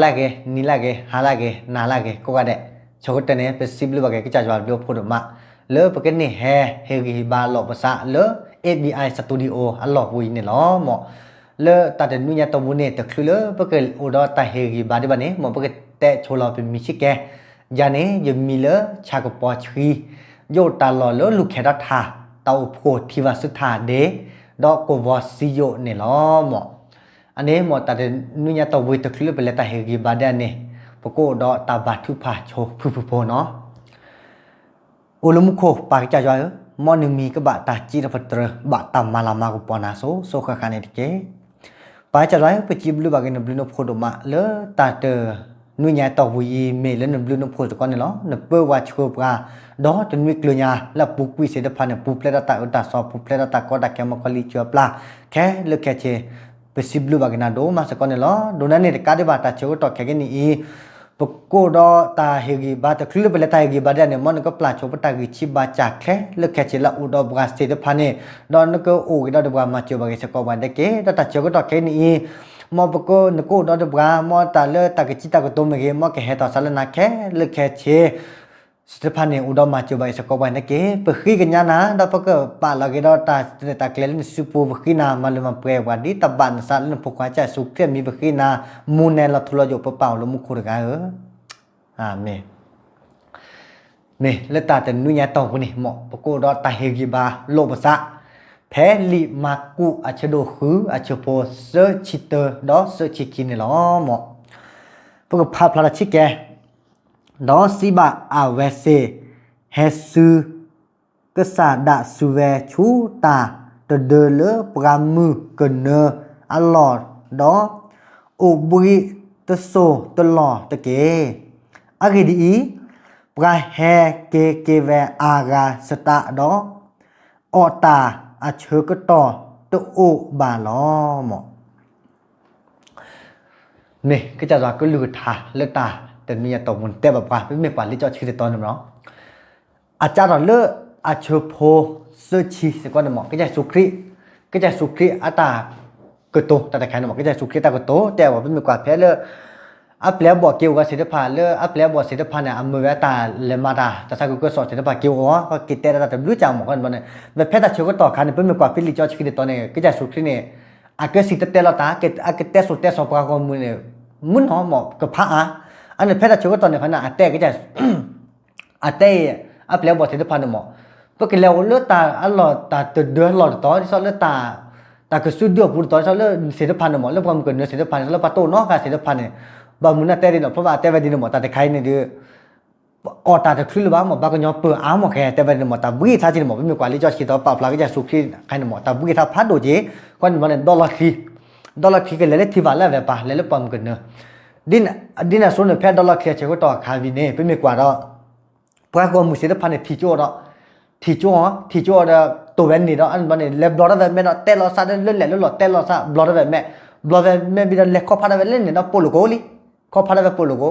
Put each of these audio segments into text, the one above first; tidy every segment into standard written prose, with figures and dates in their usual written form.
la ke ni la ke ha la ke na la ke ko ka de chok te ne possible ba ke cha jwa lo pho do ma le pa ke ni he gi ba lo pa sa le ABI studio a lo wi ni lo mo le ta de nu nya to mu ne te khlu le pa ke o do ta he gi ba de ba ne mo pa ke te cho lo pe mi chi ke ya ne ye mi le cha ko po chi yo ta lo le lu khe da tha tau pho thi wa su tha de do ko wa si yo ni lo moอันนี้หมดแต่นุญาตวิตคลิปไปเลยแต่เฮกิบาดเนี่ยปกติดอตาบาทุพาโชผู้โพเนาะอุลมุโคปากจ่ายมอนึงมีก็บาตาจีนพัตรบาตามาลามากุปนาโซโซคาคาเนติเกปากจ่ายไปจีบลูบากินบลูนโพดมาเลตาเตนุญาตวิเมลนบลูนโพตก่อนเนี่ยเนาะนเปว่าชัวปาดอจนมีกลัวญาแล้วปุกวิเศษพันธุ์ปุกเพลดตาอุตาสอบปุกเพลดตาก็ดักแกมคลีชัวปลาแค่เลือกแค่เชpossible bagina do ma sa konne lo dona ne ka de ba ta cho to khe ke ni ko do ta hegi ba ta khlu bele ta hegi ba da ne mon ko pla cho pa ta gi chi ba cha khe le khe chi la u do ba se de phane do ne ko u gi do ba ma cho ba ge sa ko ba de ke da ta cho ko to khe ni mo ba ko ne ko do ba mo ta le ta gi chi ta ko to me ge mo ke he ta sa le na khe le khe chiสถาปนิกอุดมมาจูบายสกอบายนักเก็บขี้กันยานะดาวพกป่าลาเกดอตาตาเกลนสุปูขี้นามาลุมาเปรย์วันดีตบันสันพกว่าจะสุขเทียมมีขี้นามูนเนลทุลอยปเป่าลมุขุรกาเมเลตาแต่นุญาตองคนนี้เหมาะปกดอตาเฮกิบาโลภะแพลิมากุอัชโดคืออัชโพเซชิเตอร์ดอเซชิกินนี่หรอเหมาะปกพาพลาชิแกดอสิบะอาเวเซเฮซูกษาดาสุเวชูตาตเดเลปรามือกเนอลอดดอโอบุริตโซตลอตะเกอะเกดีปราเฮเกเวอากาสตาดอออตาอะเชกตอตโอบาลอมนี่ก็จะว่าก็ลือทาเลตาแต่มีตกมันแต่แบบว่าไม่กว่าลิจอชื่อตอนนึงเนาะอาจารย์เลืออาชโพเซชีสกอนหมอก็จะสุครีอัตากโตแต่ใครหมอก็จะสุครีตากโตแต่ว่าไม่กว่าแพ้เลืออัปแล้วบอกเกี่ยวกับศิลปะเลืออัปแล้วบอกศิลปะเนี่ยมือตาเลมาตาแต่สักก็สอนศิลปะเกี่ยวก็กิจแต่แต่รู้จักหมอกันบ้างเนี่ยแบบแพ้แต่เชื่อก็ต่อคันเนี่ยไม่กว่าฟิลิจอชื่อตอนเนี่ยก็จะสุครีเนี่ยอาเกสิตเตลตาเกอาเกเตสุเตสปากก็มือเนี่ยมุนหอหมอกับพระอันนี้เพศชกตอนนี้ขณะอาเต้ก็จะอาเต้อัปแล้วบอกศิลปะเนี่ยหมอเพราะกิเลวเลือดตาอัลลอตาเดือดหลอดต่อที่เขาเลือดตาคือสุดยอดพูดต่อที่เขาเลือดศิลปะเนี่ยหมอเลือดความเกินเนื้อศิลปะเลือดปะโต้นอกการศิลปะเนี่ยบางมุนอาเต้ดินเพราะว่าอาเต้ไปดินหมอตาแต่ใครเนี่ยดื้อออตาจะคลื่นบ้างหมอบางก็ย้อนเปลือกอ้าวหมอแค่แต่ไปดินหมอตาบุ้ยท่าจีนหมอไม่มีกว่าลิจอชิดต่อปากพลาก็จะสุขีใครเนี่ยหมอตาบุ้ยท่าพัดโดเจคนมันเนี่ยดอลลาร์คีกันเลยที่ว่าแล้วแบบป่ะเลยความเกินเนื้อดินส่วนเนี่ยแพทย์ดอลลาร์เคลียร์เชื่อก็ต่อคาวินเนี่ยเป็นไม่กว่าเราเพราะว่ามุสลิมพันธุ์ที่โจ้เราที่โจ้เราตัวเวนนี่เราอันมันเนี่ยเล็บบลอดแบบแม่เราเตลอซาเล่นเล่นหลอดเตลอซาบลอดแบบแม่บิดาเล็กข้อพันธุ์แบบเล่นเนี่ยเราโปโลโกลีข้อพันธุ์แบบโปโลโก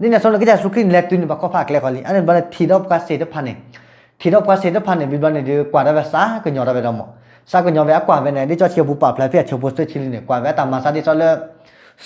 ดินส่วนเราก็จะสุขีเล็กตัวนี้แบบข้อพันธุ์เล็กกว่าลีอันนี้มันที่เราการเสด็จพันธุ์เนี่ยบิดาเนี่ยดีกว่าแบบซาก็ยอดแบบเราหมดซาก็ยอดแบบกว่าแบบเนี่ยที่จะเชื่อบุปผาเพลย์เพื่อเชื่อบุษย์ชิลิเนี่ยกว่าแบบตามมาซาที่เราเลือก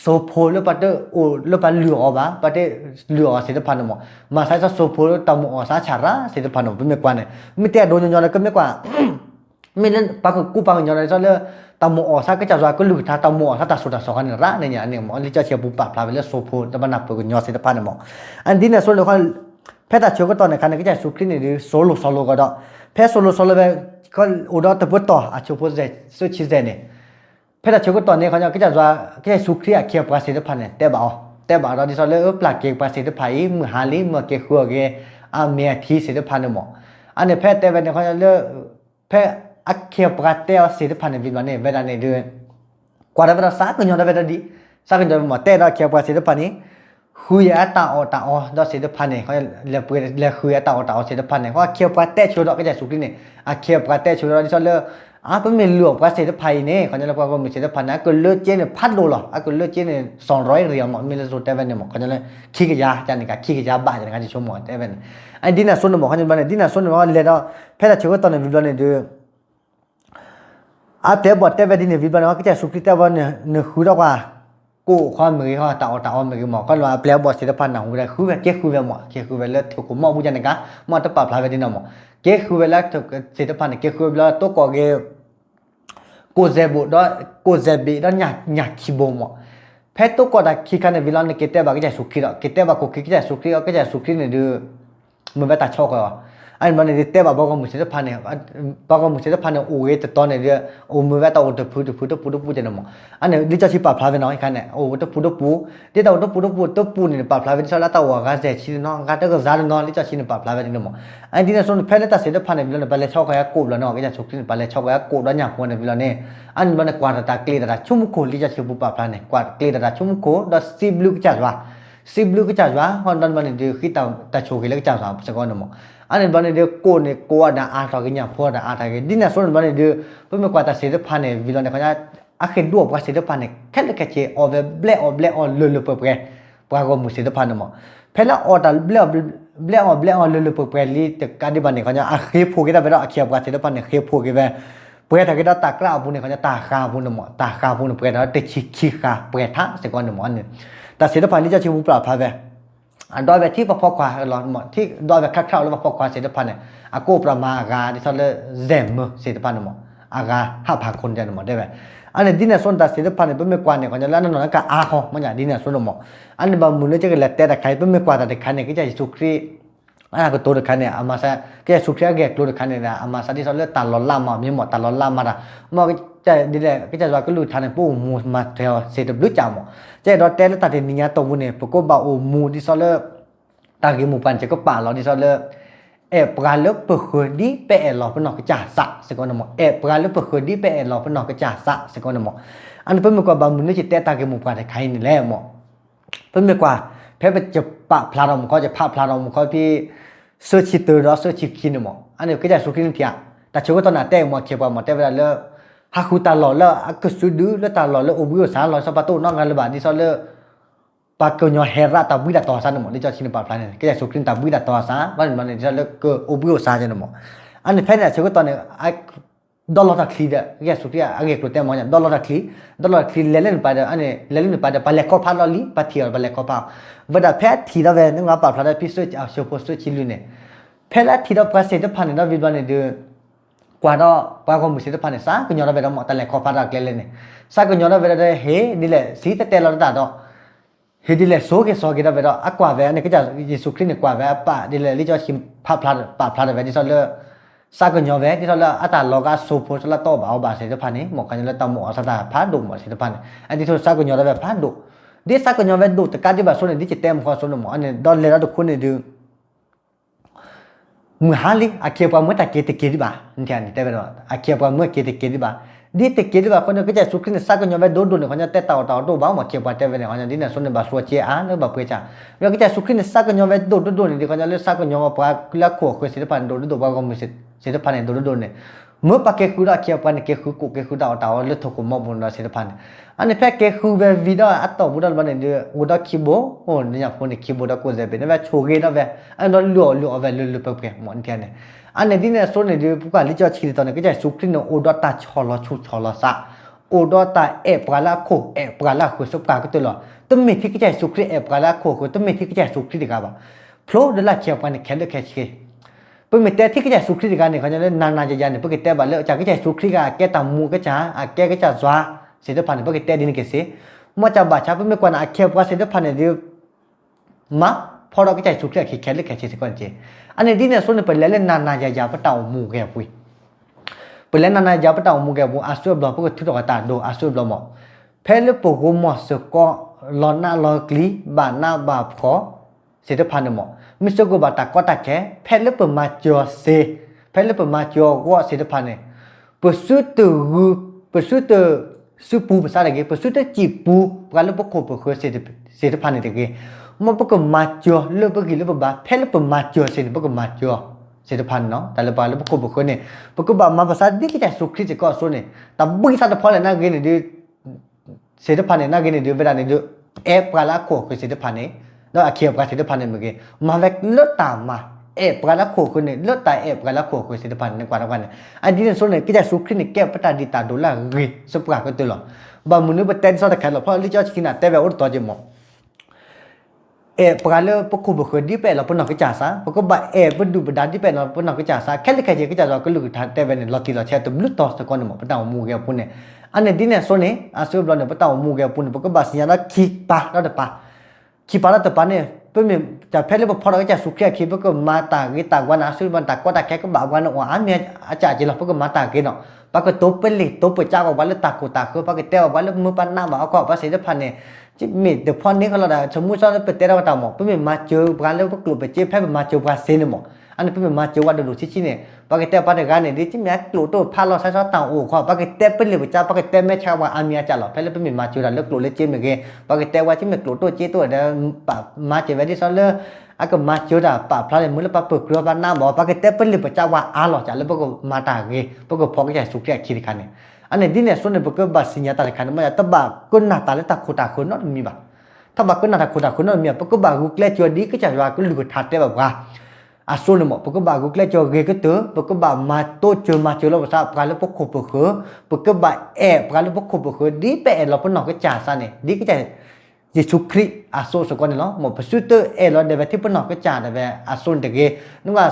โซโพลปัตเตอร์โอลปัตเหลือบ้าปัตเตอร์เหลือเสด็จพันธุ์หมอมาใช้โซโพลตามหมอสาชาระเสด็จพันธุ์เป็นไม่กว่าเนี่ยไม่แต่โดนย้อนก็ไม่กว่าไม่เล่นปากกูปากย้อนอะไรซะเลยตามหมอสาก็จะว่าก็หลุดท่าตามหมอสาตัดสุดสองกันระเนี่ยหมอที่จะเชื่อบุปผาพลาไปเรื่องโซโพลแต่มันนับเป็นย้อนเสด็จพันธุ์หมออันที่เนี่ยส่วนเราคนแพทย์เชื่อก็ตอนในขณะที่จะสุขีนี่หรือโซโลก็ได้แพทย์โซโลแบบก็อุดรตะพุตต่ออาชีพโพสต์สุดชิดเนี่ยเพศชกตอนนี้เขาจะว่าแค่สุขีเขียวปลาศิลปะเนี่ยแต่บ่เราที่เราเลือกปลาเกี่ยวปลาศิลปะอีมือหาลิมือเกี่ยวกับเมียที่ศิลปะเนี่ยหมออันนี้เพศแต่เป็นเขาจะเลือกเพศเขียวปลาเต้ศิลปะเนี่ยวิบัติเนี่ยเวลาเนี่ยเดือนกว่าเราเป็นสักคนย้อนเราเป็นดีสักคนย้อนหมอเต้เราเขียวปลาศิลปะนี้คุยตาเราศิลปะเนี่ยเขาเรียกคุยตาศิลปะเนี่ยเพราะเขียวปลาเต้ชูดอกก็จะสุขีเนี่ยเขียวปลาเต้ชูดอกที่เราเลือกเป็นเมลูกว่าเศรษฐภัยเนี่ยเขาจะเรียกว่ามีเศรษฐภัยนะก็เลือดเจนเนี่ยพัดโดหรอก็เลือดเจนเนี่ย200 เหรียญหมดมีเลือดสุดแต่เป็นเนี่ยหมดเขาจะเลยขี้กระยาจานนี้ก็ขี้กระยาบ้าจานนี้ก็จะชมหมดแต่เป็นไอ้ดินน่ะส่วนหมดเขาจะเป็นดินน่ะส่วนหมดว่าเลยเราแพทย์เชื่อว่าตอนนี้วิบัติเนี่ยดูแต่บทแต่เป็นดินเนี่ยวิบัติว่าก็จะสุขที่แต่ว่าเนี่ยคือเราว่า กูความมือเขาตาอตาอมือหมอก็ว่าเปล่าบอสิทธิ์พันธ์หนังหูได้คือแบบเก๊คือแบบหมอเก๊คือแบบเลือดถูกกูหมอผู้จัดการหมอตะปาพลายไปดินหมอเก๊คือแบบแล้วสิทธิ์พันธ์เก๊คือแบบตัวก่อเก๊กูเจ็บบุดกูเจ็บบีดหยักขี้บ่หมอแพ้ตัวก่อได้ขี้กันในวิลล์เนี่ยเก๊แต่บางก็จะสุขีแล้วเก๊แต่บางกูขี้ก็จะสุขีก็จะสุขีเนี่ยดูมึงไปตัดชอกอ่ะอันมันเนี่ยแต่บางก็มุสิทธิ์พันธ์เนี่ยบางก็มุสิทธิ์พันธ์เนี่ยโอ้ยแต่ตอนเนี่ยเดี๋ยวโอ้มึงไปตัดโอ้ตัวพูดจะเนี่ยหมออันเนี่ยดิฉันชิปพลายไปน้อยกันเนี่ยโอ้ตัวพูเดี๋ยวตัวพูเนี่ยปลาพลายเป็นชาวละตัวกันเสียชีน้องกันแต่ก็ซาลน้องดิฉันชิเนี่ยปลาพลายไปดิเนี่ยหมออันที่เนี่ยส่วนเพลย์ตัดสินพันเนี่ยวิลล์เนี่ยไปเลยชอกก็กูแล้วน้องก็จะสุขีไปเลยชอกก็กูแล้วเนี่ยคนเนี่ยวิลล์เนี่ยอันมันเนี่ยกวาดตาคลีดตาชุ่มโคดิฉันชิบุปลาพลายเนี่ยกวาดคลีดตาชุ่มโคดซีบลูกจัดว่าซีบลูกจัดว่าฮอนดันมันเนี่ยดูขี้ตาโชกิเล็กจัดว่าสักคนเนี่ยหมออันนี้มันเนี่ยดูโกเนี่ยโกอ่ะนะอาทากินเนี่ยพอดอาทากินดิเนี่ยส่วนมันเนี่ยดูเพิ่งมากวาดตาสินพันเนี่ยวิลล์เนี่ยเขาจะอาคิดดูว่าสิทธิ์พันเนี่ยแค่เล็กแค่ออเวเบลอลุเปเปรปรากฏมุสิทธิ์พันเนี่ยมั้งเพลาออดัลเบลอลุเปเปรลีแต่การที่บันเนี่ยเขาจะอาคีพูกิดาเวลาอาคีว่าสิทธิ์พันเนี่ยคีพูกิเวเปรตถ้ากิดาตากล้าพูเนี่ยเขาจะตาข้าพูเนี่ยมั้งตาข้าพูเนี่ยเปรตถ้าเตชิข้าเปรตท่าสิ่งก่อนเนี่ยมั้งเนี่ยแต่สิทธิ์พันนี่จะชิบุปลาพาเวอันดอยแบบที่พอควาหลอนหมดที่ดอยแบบคร่าวๆแล้วพอควาสิทธิ์พันเนี่ยอากูประมาณการที่เขาเรียกเซมมือสิทธิ์พันเนี่ยมั้งอากาห้าพันคนเดียวเนี่ยมั้งได้ไหมอันนี้ดินเนี่ยส่วนตัดสินพันธุ์เป็นไม่กว่าเนี่ยเขาจะเล่นนั่นนั่นก็อาหอมันอย่างดินเนี่ยส่วนหมออันนี้บางมุมเนี่ยจะเกิดเละแต่ใครเป็นไม่กว่าแต่ใครเนี่ยก็จะสุขีอันนั้นก็ตัวใครเนี่ยอามาซะก็จะสุขีก็ตัวใครเนี่ยนะอามาซะที่เขาเลือกตัดล้อล่ามามีหมดตัดล้อล่ามาละหมอก็จะดินเนี่ยก็จะว่าก็รู้ทันปูมูมาเที่ยวเสร็จรู้จักหมอจะรอแต่แล้วตัดเนี่ยตัวมุเนี่ยพวกก็บ่าวมูที่เขาเลือกตากิมูปันจะก็ป่าเราที่เขาเลือกปลาเลือกเปลือกดีเปะหล่อเป็นหนอกกระจ่าสะสกุลหมอปลาเลือกเปลือกดีเปะหล่อเป็นหนอกกระจ่าสะสกุลหมออันนี้เป็นเมื่อกว่าบางมุนนี่จิตแต่ตาเกี่ยวกับการใครนี่แหละหมอเป็นเมื่อกว่าเพื่อจะปะพลาดเราเขาจะพาพลาดเราเขาพี่เสื้อชีตัวเราเสื้อชีกินหมออันนี้ก็จะสุขินเพียแต่ช่วงตอนนั้นแต่หมอเขียนว่าหมอแต่เวลาเลิกฮักคุตาหล่อแล้วอักสุดูแล้วตาหล่อแล้วอุบิโอสารหล่อสัปตุนอกกันเลยบ้านที่เขาเลิกปากก็ยังเฮราตาบุยดาตัวซานหมอที่จะชินปาพลานเนี่ยก็จะสุขินตาบุยดาตัวซานมันที่เขาเลิกก็อุบิโอสารจังหมออันนี้เพื่อนเนี่ยช่วงตอนนี้ดอลลาร์คลีเดอร์ก็สุดที่อ่ะเกี่ยวกับเรื่องมันดอลลาร์คลีเล่นไปเดี๋ยวอันนี้เล่นไปเดี๋ยวไปเล็กข้อพันล้อลีไปเที่ยวไปเล็กข้อพันวันเดียวแพ้ที่เราเว้นนึกว่าปาพลาดพิเศษเอาเชือกโพสต์ชิลุเนี่ยแพ้แล้วที่เราไปเสร็จพันเนี่ยเราวิบัติเนี่ยดูกว่าเรากว่าความมือเสร็จพันเนี่ยซะก็ย้อนเราไปเราหมดแต่เล็กข้อพันเราเล่นเนี่ยซะก็ย้อนเราไปได้เฮ้ดิเลยสีแต่เราได้ดอกเฮ้ดิเลยโซ่เราไปดอกอ่ะกว่าเว้นเนี่ยก็จะยิสุครีเนี่ยกว่าเว้นป่ะดิเลยลิจชิมพาพลาดเว้นที่เราเลือกสากลยอเวที่เราละอัตราโลกาสูบพอสละโตบ่าวบาสิทธิพันธ์นี่หมอกกันละตามหมอสัตว์พันดุหมอสิทธิพันธ์อันที่ทุกสากลยอเวพันดุดิสากลยอเวดุแต่การที่แบบส่วนนี้ที่เต็มข้อส่วนหมออันนี้ดอนเลระทุกคนเนี่ยดูมือหาลิอาเคียบว่าเมื่อตะเกียบดีบ่านี่แค่นี้แต่เป็นว่าอาเคียบว่าเมื่อเกียบดีบ่าดิตะเกียบดีบ่าคนเนี่ยก็จะสุขเนี่ยสากลยอเวดูเนี่ยคนจะเตะต่อตัวบ้าหมอเคียบว่าแต่เป็นเนี่ยคนจะดิเนี่ยส่วนเนี่ยแบบสัวเจียอันเนี่ยแบบเพื่อจะแล้วก็จะสุขเนี่ยสากลยอเวดูเนี่ยคนจะเลือกสากลยอเวว่าละขวบสิทธิพันธ์ดูบ้าก็มีสิทธิพันธ์ดูเนี่ยเมื่อปากเกคุระเคียบกันเกคุกุเกคุดาวเลือดทกุมมบุญเราสิทธิพันธ์อันนี้แพ้เกคุเววิดาอัตโตบุดาลวันเนี่ยอุดาคิโบโอ้เนี่ยคนเนี่ยคิโบดาโคเซเบเนี่ยว่าโชเกนะเวอันนั้นลัวเวลุเปเปหมอนเทียนเนี่ยอันนี้ที่เนี่ยส่วนเนี่ยพวกลิจอชีตอนเนี่ยก็จะสุขินโอดาตาชอลชุชอลซะโอดาตาปลาโคปลาโคสุกาก็ตัวละตุ้มมีที่ก็จะสุขิปลาโคตุ้มมีที่ก็จะสุขิดีกว่าบ่โผล่เดลาเคียบกันเนี่ยแค่เลือกแค่ชีเพิ่งมีแต่ที่ก็จะสุขีกันเนี่ยเขาจะเล่นนานๆจะยันเนี่ยเพิ่งแต่บัดเลิกจากก็จะสุขีกันแกตามมูก็จะแกก็จะจ้าเสด็จพันธุ์เพิ่งแต่ดินก็เสียมั่วจะบาดชาเพิ่งไม่กวนเคียบว่าเสด็จพันธุ์เนี่ยมาพอเราก็จะสุขีกันแค่เลือกแค่ชีสิก่อนเจอันนี้ดิเนี่ยส่วนเนี่ยเป็นเล่นนานๆจะยาปะเต่ามูแกปุยเป็นเล่นนานๆยาปะเต่ามูแกปุยอาศัยบล็อกเพิ่งทุกตัวตาดูอาศัยบล็อกหมอเพลปกุมสก็ลอนหน้าลอกลีบาหน้าบาพอเสด็จพันธุ์หมอมิสกุบาตาก็ตาแค่เพลปมาจอเซเพลปมาจอว่าเสด็จพันธุ์เนี่ยปสุดสุปูภาษาอะไรปสุดจีปูการเลือกปกครองเสด็จพันธุ์เนี่ยมันปกมาจอเลือกปกิเลือกบาเพลปมาจอเสด็จปกมาจอเสด็จพันธุ์เนาะแต่ละบาเลือกปกครองเนี่ยปกบามาภาษาดิคิดสุขที่จะก่อส่วนเนี่ยแต่บุญสัตว์พอเลยนะเกณฑ์เนี่ยเสด็จพันธุ์เนี่ยนะเกณฑ์เนี่ยเวลาเนี่ยปลาละโคคือเสด็จพันธุ์เนี่ยแล้วอาเคียบกับเสด็จพันธุ์เนี่ยเมื่อกี้มาเวกเลือดตามมาปลาละโคคือเนี่ยเลือดตายปลาละโคคือเสด็จพันธุ์ในกว่าละวันเนี่ยอันนี้ส่วนเนี่ยก็จะสุขที่เนี่ยแก้ปัตตาดิตาดูแลรีสปราก็ตัวหรอ บางมื้อบ่เต้นซอตะแคหรอกเพราะลิจอชินาแต่แบบอดต่อจิหมอปกาเลปกคุบคือดิเปเราปนอกจ่าซะปกบ่ปดูบดาดิเปเราปนอกจ่าซะแค่เลยแค่จะจ่าก็ลูกทันแต่เวนลอติลอเชตบลูตอสก่อนหมอปะตามูแกปุ่นเนี่ยอันนี้ดิเนี่ยโซเนี่ยอาซูบลอเนี่ยปะตามูแกปุ่นปกบ่สิญญาคิปาแล้วปะคิปาแล้วปะเนี่ยเพิ่นจะเพลเลยบ่พอเราจะสุขแค่คิปก็มาตากิตากวันอาซูบันตากว่าตาแค่ก็บ่าววันว่าอันเนี่ยอาจารย์จิเราปกมาตากิเนาะปกตบเป็นลิตบไปจ้าก็ว่าแล้วตากกูตาคือปกเตวว่าแล้วมือปันหน้าบ่เอาก็ภาษีพันเนี่ยจิมีเดี๋ยวพอนี้เขาเราได้สมมุติว่าเป็นเตเราตามหมอเพื่อนมาเจอการเลี้ยงพวกกลุ่มไปเจ็บแพ้มาเจอการเซนหมออันนี้เพื่อนมาเจอว่าดูชิเนี่ยปากเตะปากเตะกันเนี่ยดิจิมีกลุ่มตัวพาเราใช้ต่างโอ้ขอปากเตะเป็นเลยไปจ้าปากเตะไม่ใช่ว่าอามีอาจารย์หรอกแพ้แล้วเพื่อนมาเจอแล้วกลุ่มเลยเจ็บเหมือนกันปากเตะว่าจิมีกลุ่มตัวเจ็บตัวเดี๋ยวปากมาเจอไว้ที่ซ้อนเลยอาก็มาเจอด่าปากพลาดมือแล้วปากเปิดกลัวบ้านหน้าหมอปากเตะเป็นเลยไปจ้าว่าอาหรอกจ้าแล้วปากมาตาเกปากพอก็จะสุขแก่คิดกันเนี่ยอันนี้ดิเนี่ยส่วนในปากบัตรสิญญาตาเลยกันมันจะตบกุนหน้าตาแล้วตาโคตาคนนั่นมีบ้าถ้าบักก็น่าจะคนนั้นมีปกบากุกเล่จอดีก็จะว่าก็ลูกทัดได้แบบว่าอาส่วนหมอปกบากุกเล่จอเกก็เตอปกบามาโตเจอมาเจอแล้วภาษาปกาลปกขบเขอปกบาปกาลปกขบเขอดีไปเราปนอกก็จ่าซะเนี่ยดีก็จะยิสุคริอาโซสก่อนเนาะหมอประสุเตอเราเดเวที่ปนอกก็จ่าเดเวอาส่วนเดเกนึกว่า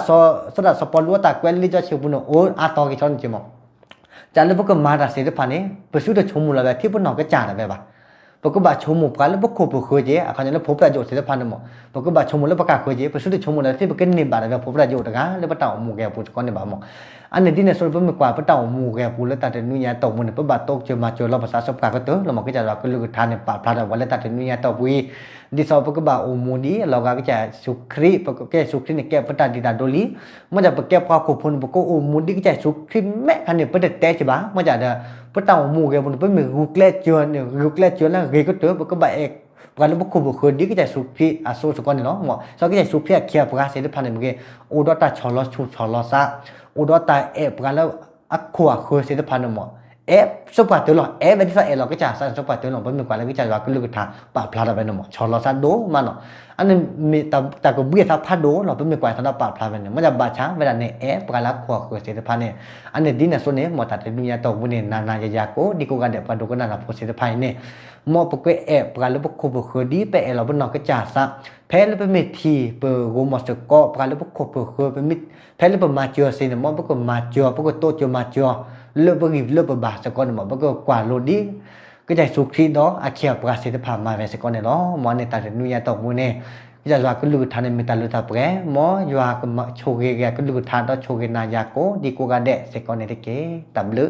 สระสปอลวัวตาเกวลิจอชิบุโนโออาตอกิชอนจิมอจ่าแล้วปกมาดาเสด็จพันเนี่ยประสุเตชมุลเวที่ปนอกก็จ่าเดเวบ่าปกบาชมุปกาลปกขบเขอเจอาคันนั้นพบประโยชน์เสด็จพันธุ์หมอปกบาชมุแล้วประกาศเขอเจประสุเตชมุแล้วที่ปกนิบาเดเวพบประโยชน์กันแล้วปะตาหมู่แกปุ๊ก่อนเนี่ยบ่าหมออันนี้ที่เนี่ยส่วนเพิ่มกว่าปะตาหมู่แกปุ๊แล้วตัดนุญญาตกมันปะบาตกเจอมาเจอเราภาษาสบกาก็เตอเราหมอก็จะเราก็ลูกทานเนี่ยปาพลาดวันแล้วตัดนุญญาตกวีดิสอปกบาโอมูดีเราก็จะสุครีปกแกสุครีเนี่ยแกปะตาดิดาโดลีมันจะปกแกพอคุพนปกโอมูดีก็จะสุครีแม่คันเนี่ยปะเตะใช่ป่ะมันจะปะตาหมู่แกปุ๊เพิ่มกุกเล่จวนเนี่ยกุกเล่จวนแล้วเกก็เตอปกบาปกาลปกขบเขอดีก็จะสุพีอาโซสก่อนเนาะหมอซอก็จะสุพีเคียปกาเสด็จพันธุ์เมื่อกี้โอดอตาชอลอชูชอลอซาโอดอตาปกาแล้วอักขวาเขอเสด็จพันธุ์หมอสปาเตอร์หรอเวนที่ว่าเราก็จะสปาเตอร์หรอเป็นกว่าแล้วก็จะว่าก็ลูกทางปะพลาดไปหมอชอลอซาโดมาเนาะอันนี้มีแต่ก็เบี้ยทับพัดโดเราเป็นกว่าทางปะพลาดไปเนี่ยมันจะบาช้าเวลาเนี่ยปกาลักขวาเขอเสด็จพันธุ์เนี่ยอันนี้ดินเนี่ยส่วนนี้หมอตัดดุนยาตกบุญเนี่ยนานๆยาโกดีกูกันเดี๋ยวปะดูก็นานๆพอเสด็จพันธุ์เนี่ยมอปกปกาลปกขบเขอดีไปเราเป็นนอกก็จ่าซะแพ้แล้วเป็นเมทีเปโกมอสก็ปกาลปกขบเขอเป็นมิแพ้แล้วเป็นมาเจอสินมอปกมาเจอปกโตเจอมาเจอเลือกบเลือกบาสก่อนมอปกกว่าโลดีก็จะสุขีดออาเคียปกาเสด็จผ่านมาไปสก่อนเนี่ยเนาะมอในตาดุนยาตกบุญเนี่ยก็จะว่าก็ลูกทานในเมตาลูตาเปรมอยว่าก็โชเกก็ลูกทานต่อโชเกนายาโกดีกูกันเดสก่อนเนี่ยตะเกตำลึ